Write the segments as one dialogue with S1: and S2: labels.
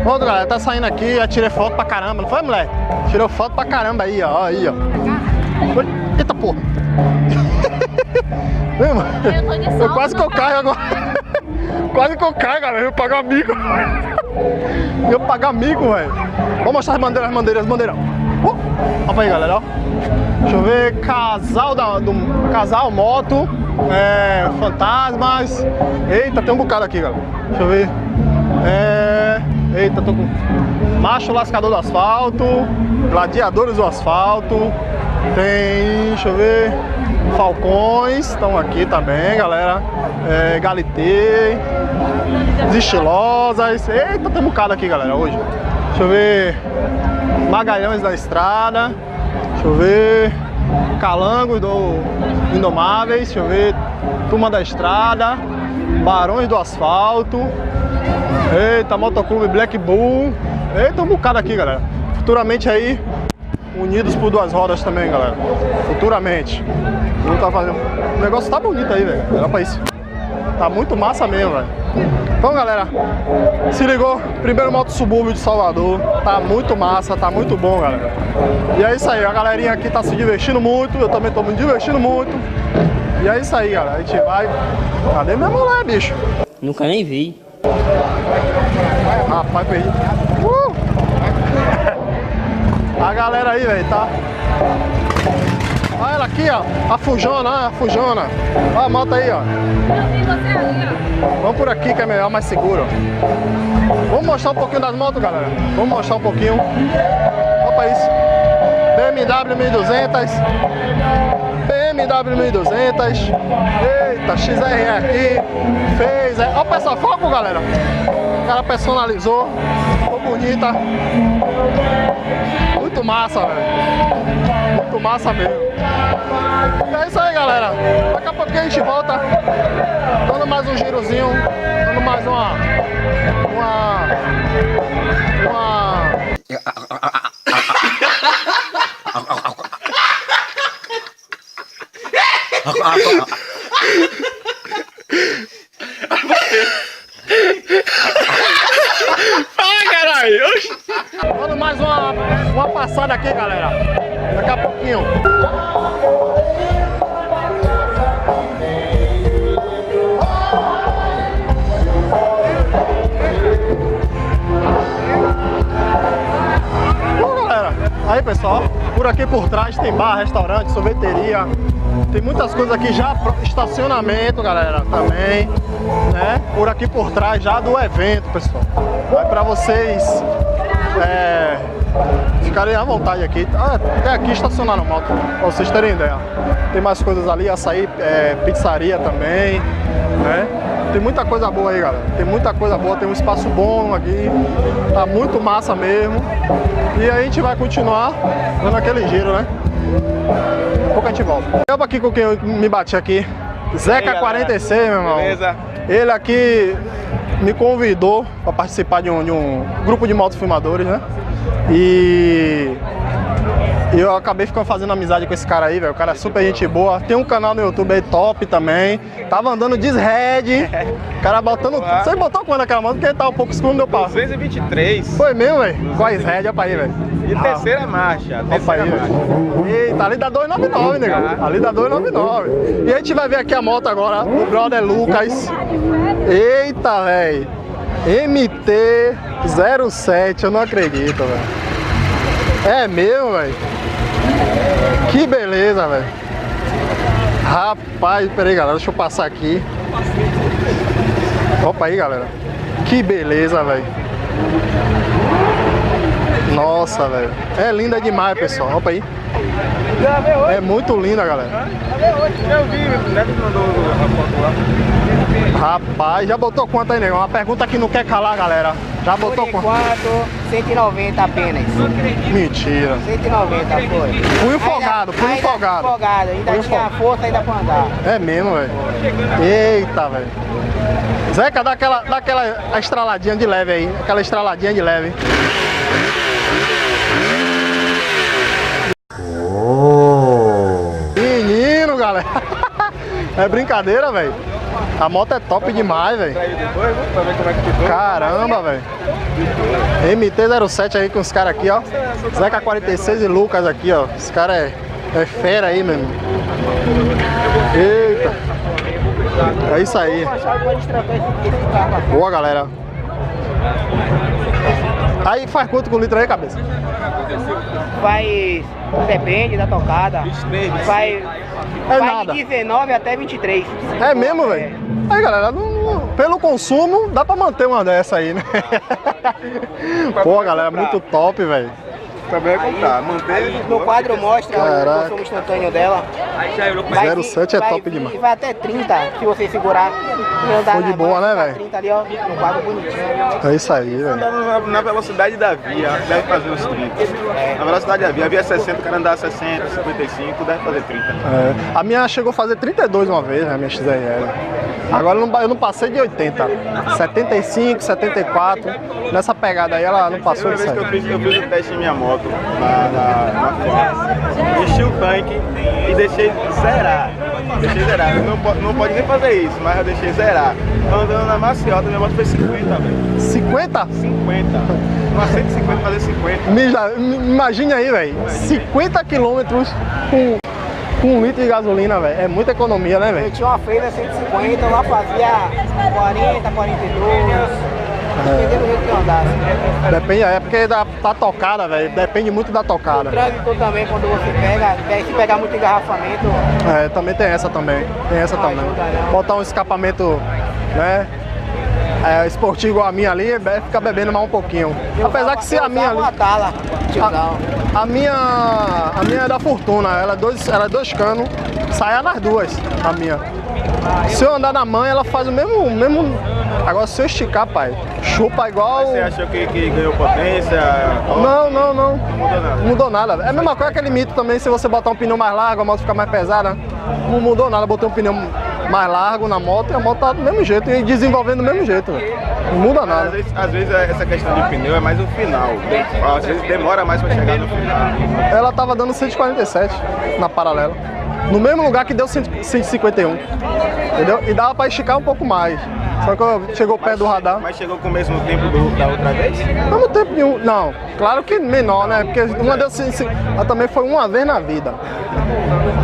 S1: Pronto, galera, tá saindo aqui, eu tirei foto pra caramba, não foi, moleque? Tirou foto pra caramba aí, ó, aí, ó. Eita porra! Eu quase que eu caio agora. Quase que eu caio, galera, eu pagar mico. Eu pagar mico, velho. Vou mostrar as bandeiras. Olha aí, galera, ó. Deixa eu ver, casal moto, fantasmas. Eita, tem um bocado aqui, galera. Deixa eu ver. Eita, tô com macho lascador do asfalto, gladiadores do asfalto. Tem, deixa eu ver, falcões estão aqui também, galera. Galitê, estilosas. Eita, tem um bocado aqui, galera, hoje. Deixa eu ver, Magalhães da Estrada. Deixa eu ver, Calangos do Indomáveis. Deixa eu ver, Turma da Estrada, Barões do Asfalto. Eita, Motoclube Black Bull. Eita, um bocado aqui, galera. Futuramente aí, Unidos por Duas Rodas também, galera. Futuramente. Não tá fazendo. O negócio tá bonito aí, velho. Olha pra isso. Tá muito massa mesmo, velho. Então, galera, se ligou? Primeiro moto subúrbio de Salvador. Tá muito massa, tá muito bom, galera. E é isso aí, a galerinha aqui tá se divertindo muito. Eu também tô me divertindo muito. E é isso aí, galera. A gente vai. Cadê minha mulher, bicho?
S2: Nunca nem vi.
S1: Rapaz, perdi. A galera aí, velho, tá? Olha ela aqui, ó. A Fujona. Olha a moto aí, ó. Vamos por aqui que é melhor, mais seguro. Vamos mostrar um pouquinho das motos, galera. Vamos mostrar um pouquinho. Opa, isso. BMW 1200. BMW 1200. Eita, XRE aqui. Fez. Olha o peça-foco, galera. O cara personalizou. Ficou bonita. Muito massa, velho. Muito massa mesmo. É isso aí, galera. Daqui a pouquinho a gente volta. Dando mais um girozinho. Dando mais uma... Caralho! Dando mais uma passada aqui, galera. Daqui a pouquinho. Galera, aí pessoal, por aqui por trás tem bar, restaurante, sorveteria. Tem muitas coisas aqui já, estacionamento, galera, também, né? Por aqui por trás já do evento, pessoal. Aí pra vocês ficarem à vontade aqui. Até aqui estacionaram moto, pra vocês terem ideia. Tem mais coisas ali, açaí, pizzaria também, né? Tem muita coisa boa aí, galera. Tem muita coisa boa, tem um espaço bom aqui. Tá muito massa mesmo. E aí a gente vai continuar dando aquele giro, né? Daqui a pouco a gente volta. Eu aqui com quem eu me bati aqui. Zeca 46, meu irmão.
S3: Beleza?
S1: Ele aqui me convidou para participar de um grupo de motofilmadores, né? E eu acabei ficando fazendo amizade com esse cara aí, velho. O cara é super gente boa. Tem um canal no YouTube aí top também. Tava andando Dishead. O cara botando. Boa. Você botou quando aquela moto? Porque ele tava um pouco escuro no meu passo.
S3: 223.
S1: Foi mesmo, velho? Com a Dishead, olha pra aí, velho.
S3: E terceira marcha.
S1: Terceira marcha. Eita, ali dá 299, negão. Ali dá 299. E a gente vai ver aqui a moto agora. O brother Lucas. Eita, velho. MT-07, eu não acredito, velho. É mesmo, velho? Que beleza, velho. Rapaz, peraí, galera, deixa eu passar aqui. Opa aí, galera. Que beleza, velho. Nossa, velho. É linda demais, pessoal. Opa aí. É muito linda, galera.
S3: Eu vi, o Neto mandou a foto lá.
S1: Rapaz, já botou quanto aí, negão? Uma pergunta que não quer calar, galera. Já botou quanto?
S4: 190 apenas.
S1: Mentira.
S4: 190 foi.
S1: Fui folgado, fui folgado.
S4: Ainda tinha força ainda pra andar.
S1: É mesmo, velho. Eita, velho. Zeca, dá aquela estraladinha de leve aí. Aquela estraladinha de leve. Menino, galera. É brincadeira, velho. A moto é top demais, velho.
S3: Pra ver como é que ficou.
S1: Caramba, velho. MT-07 aí com os caras aqui, ó. Zeca 46 e Lucas aqui, ó. Esse cara é fera aí, mesmo. Eita. É isso aí. Boa, galera. Aí faz quanto com o litro aí, cabeça?
S4: Faz... Depende da tocada.
S3: 23,
S4: Faz
S1: nada.
S4: de 19 até 23.
S1: É mesmo, velho? Aí, galera, pelo consumo, dá pra manter uma dessa aí, né? Pô, galera, muito top, velho.
S3: Também é comprar. Manter
S4: No quadro mostra
S1: Caraca.
S4: o consumo instantâneo dela.
S1: 07 é top demais.
S4: Vai até 30 se você segurar.
S1: Foi de boa, né, velho?
S4: 30 ali, ó, no quadro bonitinho.
S1: É isso aí, velho.
S3: andando na velocidade da via, deve fazer uns 30. Na velocidade da via, a via é 60, o cara andar 60, 55, deve fazer 30.
S1: É. A minha chegou a fazer 32 uma vez, né, a minha XRL. Agora eu não passei de 80. 75, 74. Nessa pegada aí ela não passou disso aí.
S3: Eu fiz o teste em minha moto, na Ford. Enchi o tanque e deixei zerar. Não pode nem fazer isso, mas eu deixei zerar. Tô andando na maciota, minha moto foi 50, velho.
S1: 50?
S3: 50. Uma 150 fazer 50.
S1: Imagine aí, velho. 50 quilômetros com 1 litro de gasolina, velho. É muita economia, né,
S4: Eu
S1: velho?
S4: tinha uma feira 150, lá fazia 40, 42. Dependendo do jeito que eu andasse.
S1: Depende, é porque da tocada, velho. Depende muito da tocada.
S4: Trânsito também, quando você pega, se pegar muito engarrafamento,
S1: É, também tem essa também. Tem essa também.
S4: ajuda, não.
S1: Botar um escapamento, né? Esportivo igual a minha ali, fica bebendo mais um pouquinho. Apesar que se a minha ali.
S4: uma tala, tiozão.
S1: A minha é da Fortuna, ela é dois canos, saia nas duas, a minha. Se eu andar na mãe, ela faz o mesmo. Agora se eu esticar, pai, chupa igual.
S3: Você achou que ganhou potência?
S1: Não.
S3: Não mudou nada.
S1: Não mudou nada. É a mesma coisa que aquele mito também, se você botar um pneu mais largo, a moto fica mais pesada. Não mudou nada, botei um pneu mais largo na moto e a moto tá do mesmo jeito e desenvolvendo do mesmo jeito, velho. Não muda nada.
S3: Às vezes essa questão de pneu é mais o final. Às vezes demora mais pra chegar no final.
S1: Ela tava dando 147 na paralela. No mesmo lugar que deu 151. Entendeu? E dava pra esticar um pouco mais. Só que chegou perto do radar.
S3: Mas chegou com o mesmo tempo da outra vez?
S1: Mesmo tempo nenhum. Não, claro que menor, né? Porque uma deu ela também foi uma vez na vida.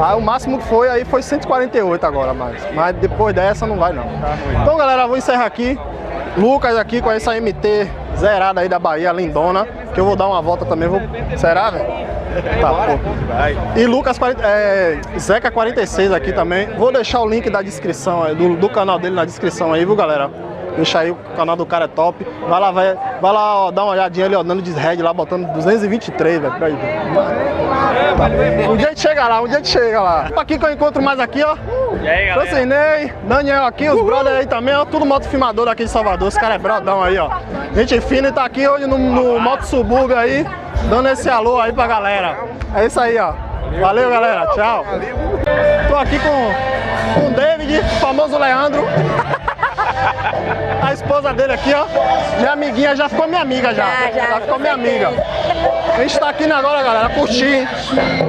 S1: Aí o máximo que foi, aí foi 148 agora, mas depois dessa não vai não. Então, galera, vou encerrar aqui. Lucas aqui com essa MT zerada aí da Bahia, lindona. Que eu vou dar uma volta também. Será, velho? Tá, pô.
S3: Vai.
S1: E Lucas, Zeca 46 aqui também. Vou deixar o link da descrição, do canal dele na descrição aí, viu, galera? Deixa aí, o canal do cara é top. Vai lá, ó, dá uma olhadinha ali, ó, dando deshead lá, botando 223, velho, pra ir. Tá. Um dia a gente chega lá, Aqui que eu encontro mais aqui, ó.
S3: E aí, galera?
S1: Francinei, Daniel aqui, os brothers aí também, ó. Tudo moto filmador daqui de Salvador. Esse cara é brodão aí, ó. Gente fina e tá aqui hoje no Moto Subúrbio aí, dando esse alô aí pra galera. É isso aí, ó. Valeu, galera. Tchau. Tô aqui com o David, o famoso Leandro. A esposa dele aqui, ó. Minha amiguinha, já ficou minha amiga já. Já ficou minha amiga. A gente tá aqui agora, galera, curtir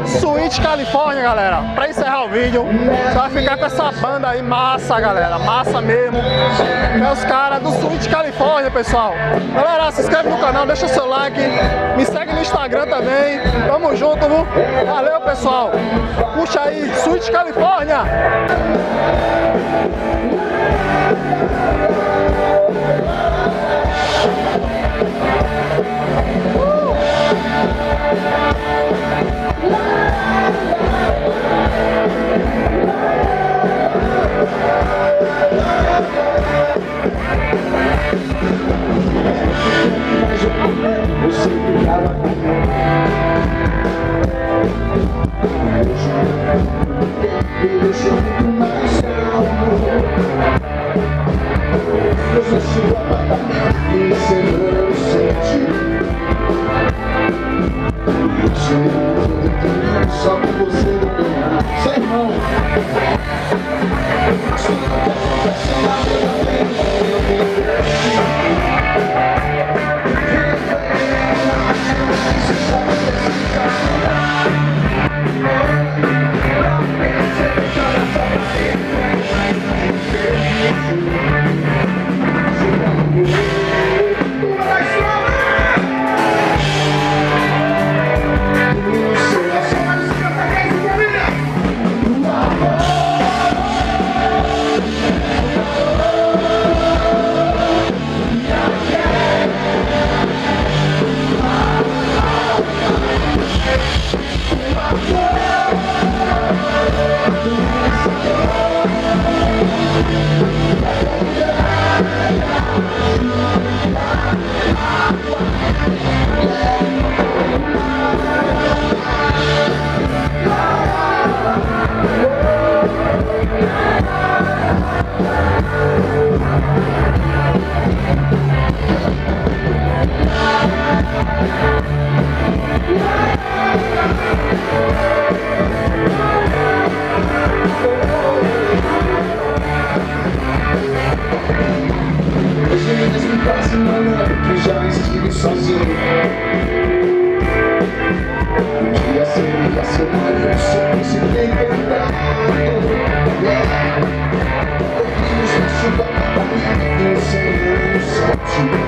S1: Sweet California, galera. Pra encerrar o vídeo, você vai ficar com essa banda aí, massa, galera. Massa mesmo. É os caras do Sweet California, pessoal. Galera, se inscreve no canal, deixa o seu like. Me segue no Instagram também. Tamo junto, viu? Valeu, pessoal. Puxa aí, Sweet California.
S2: Você eu já estive sozinho. Um dia seria seu marido, sempre se tem cantado. Ouvimos na chuva, a minha vida sem um sorte.